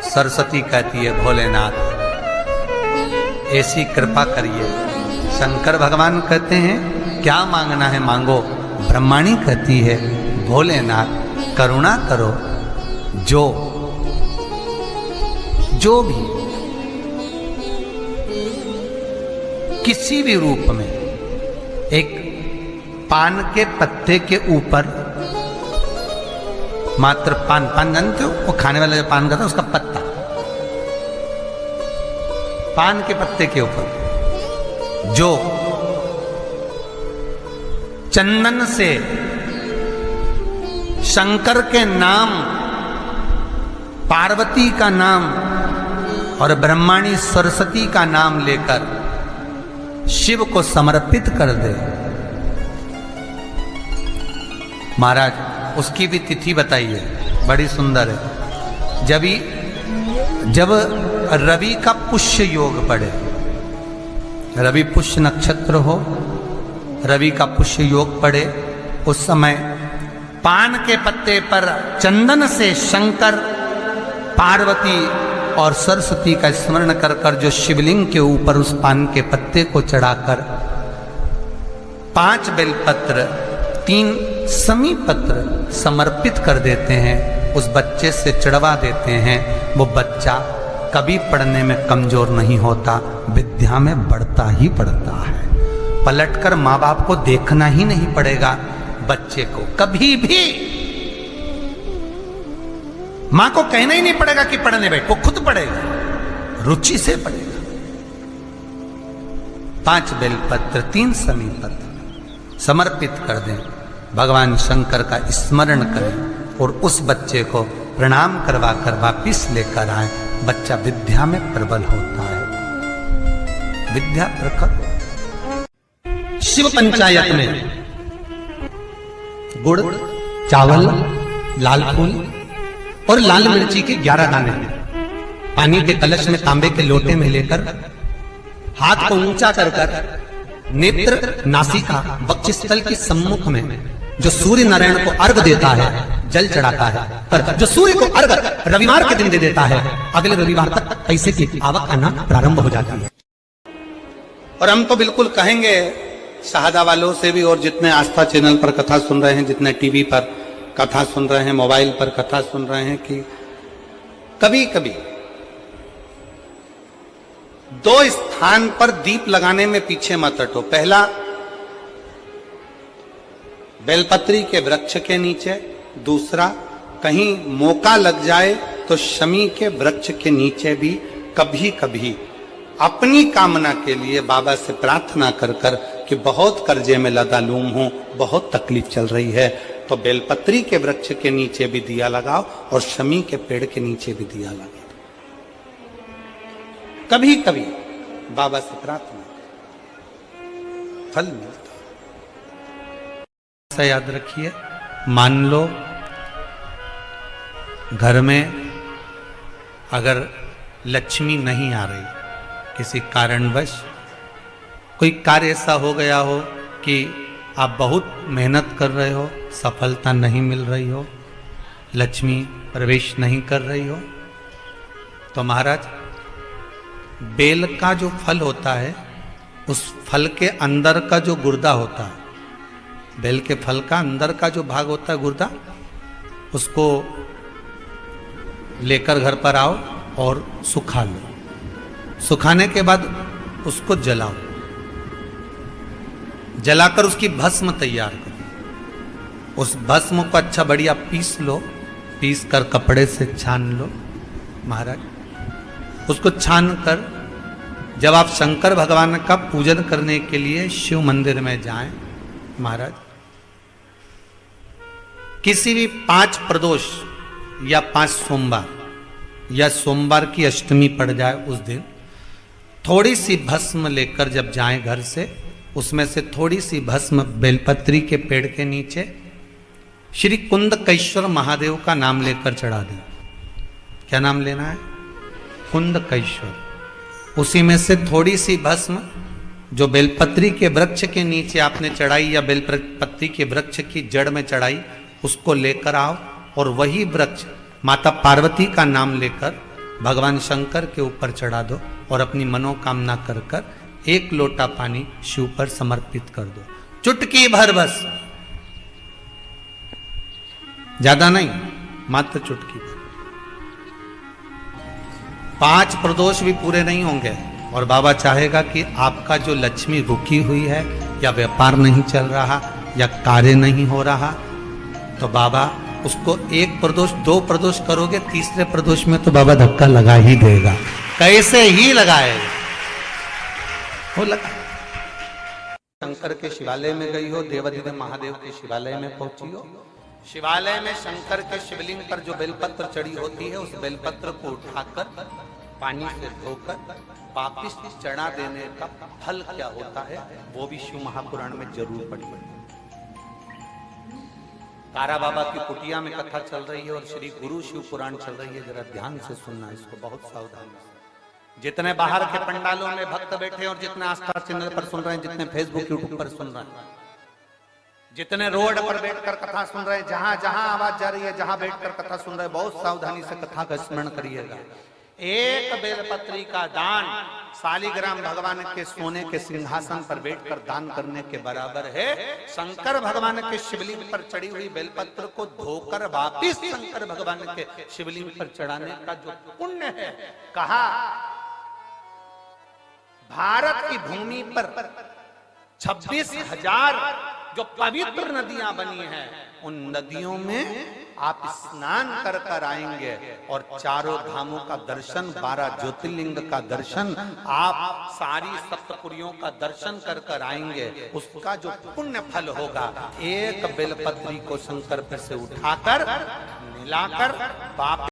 सरस्वती कहती है भोलेनाथ ऐसी कृपा करिए। शंकर भगवान कहते हैं क्या मांगना है मांगो। ब्रह्माणी कहती है भोलेनाथ करुणा करो, जो भी किसी भी रूप में एक पान के पत्ते के ऊपर मात्र पान जानते हो, वो खाने वाला जो पान करता है उसका पत्ता, पान के पत्ते के ऊपर जो चंदन से शंकर के नाम, पार्वती का नाम और ब्रह्माणी सरस्वती का नाम लेकर शिव को समर्पित कर दे महाराज, उसकी भी तिथि बताइए, बड़ी सुंदर है। जब रवि का पुष्य योग पड़े, रवि पुष्य नक्षत्र हो, रवि का पुष्य योग पड़े, उस समय पान के पत्ते पर चंदन से शंकर, पार्वती और सरस्वती का स्मरण कर कर जो शिवलिंग के ऊपर उस पान के पत्ते को चढ़ाकर 5 बेलपत्र 3 समी पत्र समर्पित कर देते हैं, उस बच्चे से चढ़वा देते हैं, वो बच्चा कभी पढ़ने में कमजोर नहीं होता, विद्या में बढ़ता ही बढ़ता है। पलटकर माँ बाप को देखना ही नहीं पड़ेगा बच्चे को, कभी भी मां को कहना ही नहीं पड़ेगा कि पढ़ने बैठ, वो खुद पढ़ेगा, रुचि से पढ़ेगा। 5 बेलपत्र 3 समी पत्र समर्पित कर दें, भगवान शंकर का स्मरण करें और उस बच्चे को प्रणाम करवा कर वापिस लेकर आए। बच्चा विद्या में प्रबल होता है, विद्या प्रखर। शिव पंचायत में गुड़, चावल, लाल फूल और लाल मिर्ची के 11 दाने पानी के कलश में तांबे के लोटे में लेकर हाथ को ऊंचा कर कर नेत्र, नासिका, वक्षस्थल के सम्मुख में जो सूर्य नारायण को अर्घ देता है, जल चढ़ाता है, पर जो सूर्य को अर्घ रविवार के दिन दे देता है, अगले रविवार तक पैसे की आवक आना प्रारंभ हो जाती है। और हम तो बिल्कुल कहेंगे शहादा वालों से भी, और जितने आस्था चैनल पर कथा सुन रहे हैं, जितने टीवी पर कथा सुन रहे हैं, मोबाइल पर कथा सुन रहे हैं, कि कभी कभी 2 स्थान पर दीप लगाने में पीछे मत हटो। पहला बेलपत्री के वृक्ष के नीचे, दूसरा कहीं मौका लग जाए तो शमी के वृक्ष के नीचे भी कभी कभी अपनी कामना के लिए बाबा से प्रार्थना कर कर कि बहुत कर्जे में लदालूम हूं, बहुत तकलीफ चल रही है, तो बेलपत्री के वृक्ष के नीचे भी दिया लगाओ और शमी के पेड़ के नीचे भी दिया लगाओ। कभी कभी बाबा से प्रार्थना फल मिलता। ऐसा याद रखिए, मान लो घर में अगर लक्ष्मी नहीं आ रही, किसी कारणवश कोई कार्य ऐसा हो गया हो कि आप बहुत मेहनत कर रहे हो, सफलता नहीं मिल रही हो, लक्ष्मी प्रवेश नहीं कर रही हो, तो महाराज बेल का जो फल होता है, उस फल के अंदर का जो गुर्दा होता है, बेल के फल का अंदर का जो भाग होता है गुर्दा, उसको लेकर घर पर आओ और सुखा लो। सुखाने के बाद उसको जलाओ, जलाकर उसकी भस्म तैयार करो। उस भस्म को अच्छा बढ़िया पीस लो, पीस कर कपड़े से छान लो महाराज। उसको छान कर जब आप शंकर भगवान का पूजन करने के लिए शिव मंदिर में जाएं महाराज, किसी भी 5 प्रदोष या 5 सोमवार या सोमवार की अष्टमी पड़ जाए उस दिन, थोड़ी सी भस्म लेकर जब जाएं घर से, उसमें से थोड़ी सी भस्म बेलपत्री के पेड़ के नीचे श्री कुंदकेश्वर महादेव का नाम लेकर चढ़ा दें। क्या नाम लेना है? कुंदकेश्वर। उसी में से थोड़ी सी भस्म जो बेलपत्री के वृक्ष के नीचे आपने चढ़ाई या बेलपत्री के वृक्ष की जड़ में चढ़ाई, उसको लेकर आओ और वही वृक्ष माता पार्वती का नाम लेकर भगवान शंकर के ऊपर चढ़ा दो और अपनी मनोकामना कर कर एक लोटा पानी शिव पर समर्पित कर दो। चुटकी भर बस, ज्यादा नहीं, मात्र चुटकी भर। 5 प्रदोष भी पूरे नहीं होंगे और बाबा चाहेगा कि आपका जो लक्ष्मी रुकी हुई है या व्यापार नहीं चल रहा या कार्य नहीं हो रहा, तो बाबा उसको 1 प्रदोष 2 प्रदोष करोगे, तीसरे प्रदोष में तो बाबा धक्का लगा ही देगा, कैसे ही लगाएगा, वो लगा। शंकर के शिवालय में गई हो, देवाधिदेव महादेव के शिवालय में पहुंची हो, शिवालय में शंकर के शिवलिंग पर जो बेलपत्र चढ़ी होती है, उस बेलपत्र को उठाकर पानी से धोकर वापिस चढ़ा देने का फल क्या होता है, वो भी शिव महापुराण में जरूर पढ़िए। तारा बाबा की कुटिया में कथा चल रही है और श्री गुरु शिव पुराण चल रही है, जरा ध्यान से सुनना इसको, बहुत सावधानी से। जितने बाहर के पंडालों में भक्त बैठे और जितने आस्था चैनल पर सुन रहे हैं, जितने फेसबुक यूट्यूब पर सुन रहे हैं, जितने रोड पर बैठकर कथा सुन रहे हैं, जहां जहां आवाज जा रही है, जहां बैठकर कथा सुन रहे हैं, बहुत सावधानी से कथा का स्मरण करिएगा। एक बेलपत्री का दान शालिग्राम भगवान के सोने के सिंहासन पर बैठकर दान करने के बराबर है। शंकर भगवान के शिवलिंग पर चढ़ी हुई बेलपत्र को धोकर वापिस शंकर भगवान के शिवलिंग पर चढ़ाने का जो पुण्य है, कहा भारत की भूमि पर 26,000 जो पवित्र नदियां बनी हैं, उन नदियों में आप स्नान कर कर आएंगे और चारों धामों का दर्शन, 12 ज्योतिर्लिंग का दर्शन, आप सारी सप्तपुरियों का दर्शन कर कर आएंगे। उसका जो पुण्य फल होगा, एक बेलपत्री को शंकर पे से उठाकर मिलाकर